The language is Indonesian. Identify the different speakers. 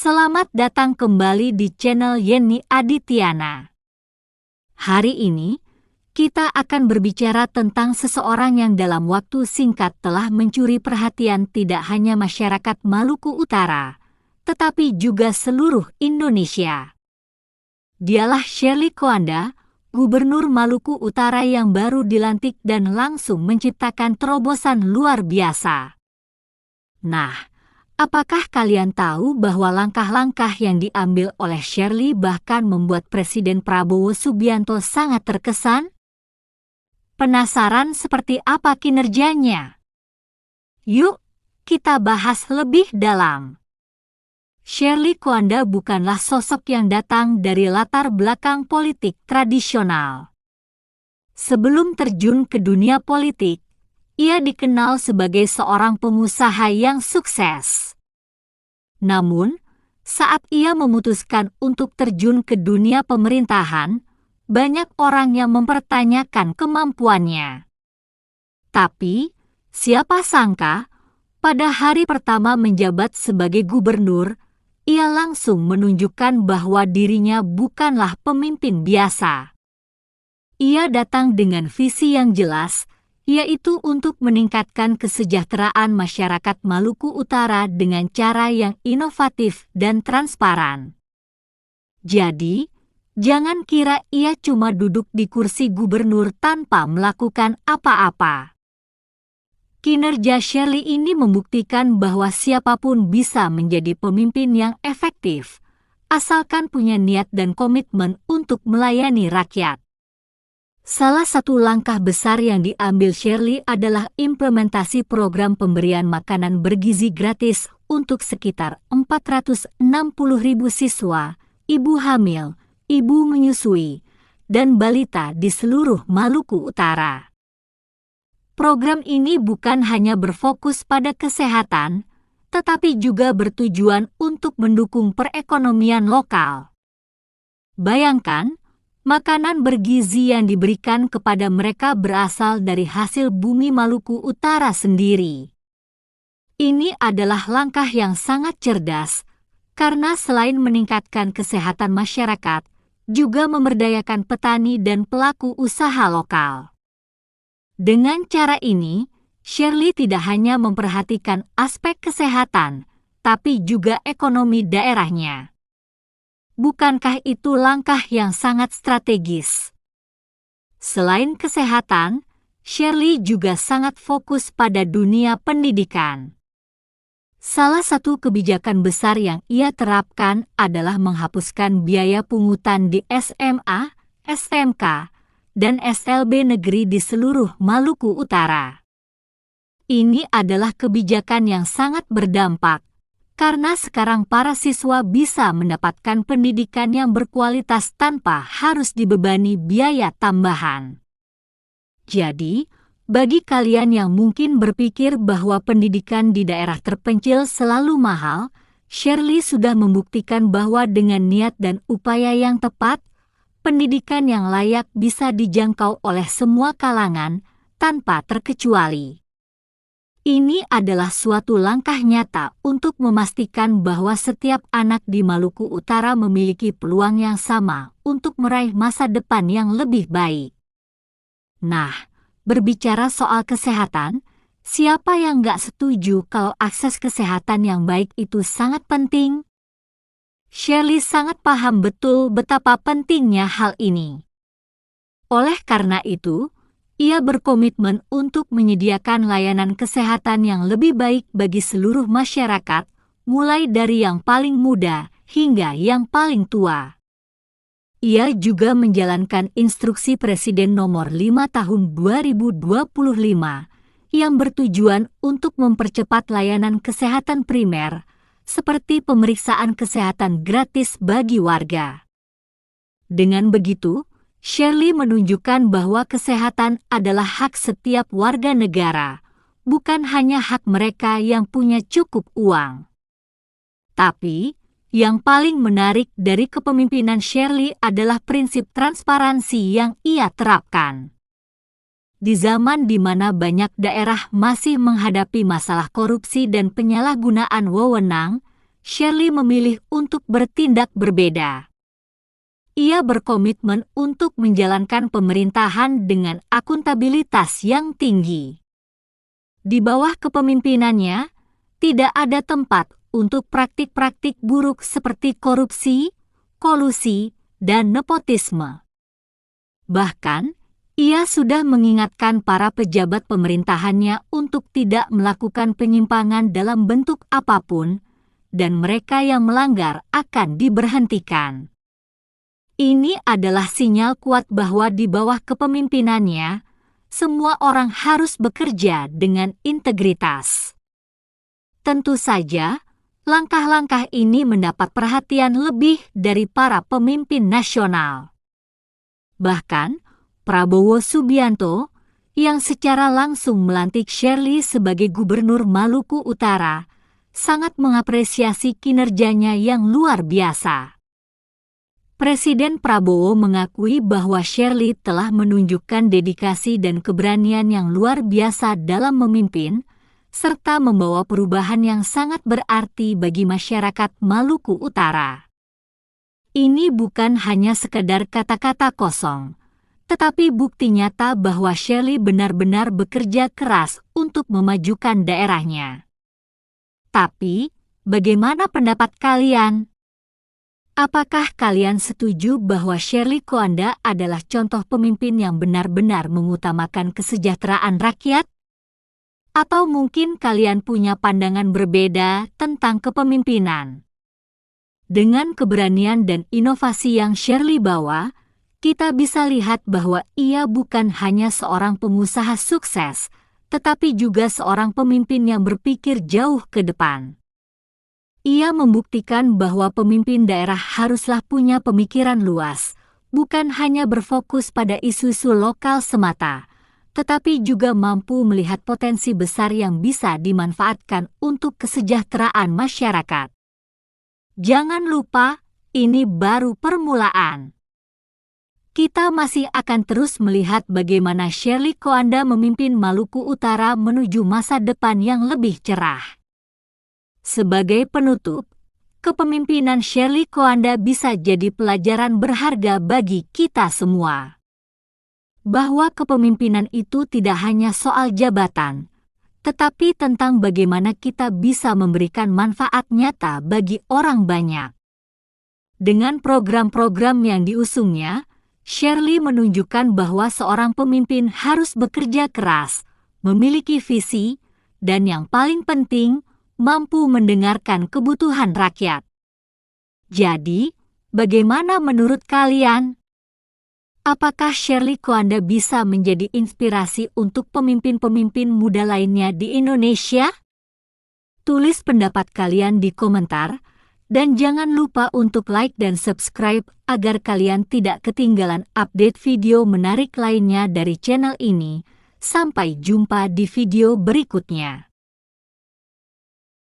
Speaker 1: Selamat datang kembali di channel Yeni Adityana. Hari ini, kita akan berbicara tentang seseorang yang dalam waktu singkat telah mencuri perhatian tidak hanya masyarakat Maluku Utara, tetapi juga seluruh Indonesia. Dialah Shirley Coanda, Gubernur Maluku Utara yang baru dilantik dan langsung menciptakan terobosan luar biasa. Nah, apakah kalian tahu bahwa langkah-langkah yang diambil oleh Shirley bahkan membuat Presiden Prabowo Subianto sangat terkesan? Penasaran seperti apa kinerjanya? Yuk, kita bahas lebih dalam. Shirley Coanda bukanlah sosok yang datang dari latar belakang politik tradisional. Sebelum terjun ke dunia politik, ia dikenal sebagai seorang pengusaha yang sukses. Namun, saat ia memutuskan untuk terjun ke dunia pemerintahan, banyak orang yang mempertanyakan kemampuannya. Tapi, siapa sangka, pada hari pertama menjabat sebagai gubernur, ia langsung menunjukkan bahwa dirinya bukanlah pemimpin biasa. Ia datang dengan visi yang jelas, yaitu untuk meningkatkan kesejahteraan masyarakat Maluku Utara dengan cara yang inovatif dan transparan. Jadi, jangan kira ia cuma duduk di kursi gubernur tanpa melakukan apa-apa. Kinerja Shirley ini membuktikan bahwa siapapun bisa menjadi pemimpin yang efektif, asalkan punya niat dan komitmen untuk melayani rakyat. Salah satu langkah besar yang diambil Shirley adalah implementasi program pemberian makanan bergizi gratis untuk sekitar 460.000 siswa, ibu hamil, ibu menyusui, dan balita di seluruh Maluku Utara. Program ini bukan hanya berfokus pada kesehatan, tetapi juga bertujuan untuk mendukung perekonomian lokal. Bayangkan, makanan bergizi yang diberikan kepada mereka berasal dari hasil bumi Maluku Utara sendiri. Ini adalah langkah yang sangat cerdas, karena selain meningkatkan kesehatan masyarakat, juga memberdayakan petani dan pelaku usaha lokal. Dengan cara ini, Shirley tidak hanya memperhatikan aspek kesehatan, tapi juga ekonomi daerahnya. Bukankah itu langkah yang sangat strategis? Selain kesehatan, Shirley juga sangat fokus pada dunia pendidikan. Salah satu kebijakan besar yang ia terapkan adalah menghapuskan biaya pungutan di SMA, SMK, dan SLB negeri di seluruh Maluku Utara. Ini adalah kebijakan yang sangat berdampak, karena sekarang para siswa bisa mendapatkan pendidikan yang berkualitas tanpa harus dibebani biaya tambahan. Jadi, bagi kalian yang mungkin berpikir bahwa pendidikan di daerah terpencil selalu mahal, Shirley sudah membuktikan bahwa dengan niat dan upaya yang tepat, pendidikan yang layak bisa dijangkau oleh semua kalangan tanpa terkecuali. Ini adalah suatu langkah nyata untuk memastikan bahwa setiap anak di Maluku Utara memiliki peluang yang sama untuk meraih masa depan yang lebih baik. Nah, berbicara soal kesehatan, siapa yang nggak setuju kalau akses kesehatan yang baik itu sangat penting? Shirley sangat paham betul betapa pentingnya hal ini. Oleh karena itu, ia berkomitmen untuk menyediakan layanan kesehatan yang lebih baik bagi seluruh masyarakat, mulai dari yang paling muda hingga yang paling tua. Ia juga menjalankan instruksi Presiden Nomor 5 Tahun 2025 yang bertujuan untuk mempercepat layanan kesehatan primer, seperti pemeriksaan kesehatan gratis bagi warga. Dengan begitu, Shirley menunjukkan bahwa kesehatan adalah hak setiap warga negara, bukan hanya hak mereka yang punya cukup uang. Tapi, yang paling menarik dari kepemimpinan Shirley adalah prinsip transparansi yang ia terapkan. Di zaman di mana banyak daerah masih menghadapi masalah korupsi dan penyalahgunaan wewenang, Shirley memilih untuk bertindak berbeda. Ia berkomitmen untuk menjalankan pemerintahan dengan akuntabilitas yang tinggi. Di bawah kepemimpinannya, tidak ada tempat untuk praktik-praktik buruk seperti korupsi, kolusi, dan nepotisme. Bahkan, ia sudah mengingatkan para pejabat pemerintahannya untuk tidak melakukan penyimpangan dalam bentuk apapun, dan mereka yang melanggar akan diberhentikan. Ini adalah sinyal kuat bahwa di bawah kepemimpinannya, semua orang harus bekerja dengan integritas. Tentu saja, langkah-langkah ini mendapat perhatian lebih dari para pemimpin nasional. Bahkan, Prabowo Subianto, yang secara langsung melantik Shirley sebagai Gubernur Maluku Utara, sangat mengapresiasi kinerjanya yang luar biasa. Presiden Prabowo mengakui bahwa Shirley telah menunjukkan dedikasi dan keberanian yang luar biasa dalam memimpin, serta membawa perubahan yang sangat berarti bagi masyarakat Maluku Utara. Ini bukan hanya sekedar kata-kata kosong, tetapi bukti nyata bahwa Shirley benar-benar bekerja keras untuk memajukan daerahnya. Tapi, bagaimana pendapat kalian? Apakah kalian setuju bahwa Shirley Coanda adalah contoh pemimpin yang benar-benar mengutamakan kesejahteraan rakyat? Atau mungkin kalian punya pandangan berbeda tentang kepemimpinan? Dengan keberanian dan inovasi yang Shirley bawa, kita bisa lihat bahwa ia bukan hanya seorang pengusaha sukses, tetapi juga seorang pemimpin yang berpikir jauh ke depan. Ia membuktikan bahwa pemimpin daerah haruslah punya pemikiran luas, bukan hanya berfokus pada isu-isu lokal semata, tetapi juga mampu melihat potensi besar yang bisa dimanfaatkan untuk kesejahteraan masyarakat. Jangan lupa, ini baru permulaan. Kita masih akan terus melihat bagaimana Shirley Coanda memimpin Maluku Utara menuju masa depan yang lebih cerah. Sebagai penutup, kepemimpinan Shirley Coanda bisa jadi pelajaran berharga bagi kita semua. Bahwa kepemimpinan itu tidak hanya soal jabatan, tetapi tentang bagaimana kita bisa memberikan manfaat nyata bagi orang banyak. Dengan program-program yang diusungnya, Shirley menunjukkan bahwa seorang pemimpin harus bekerja keras, memiliki visi, dan yang paling penting, mampu mendengarkan kebutuhan rakyat. Jadi, bagaimana menurut kalian? Apakah Shirley Coanda bisa menjadi inspirasi untuk pemimpin-pemimpin muda lainnya di Indonesia? Tulis pendapat kalian di komentar, dan jangan lupa untuk like dan subscribe agar kalian tidak ketinggalan update video menarik lainnya dari channel ini. Sampai jumpa di video berikutnya.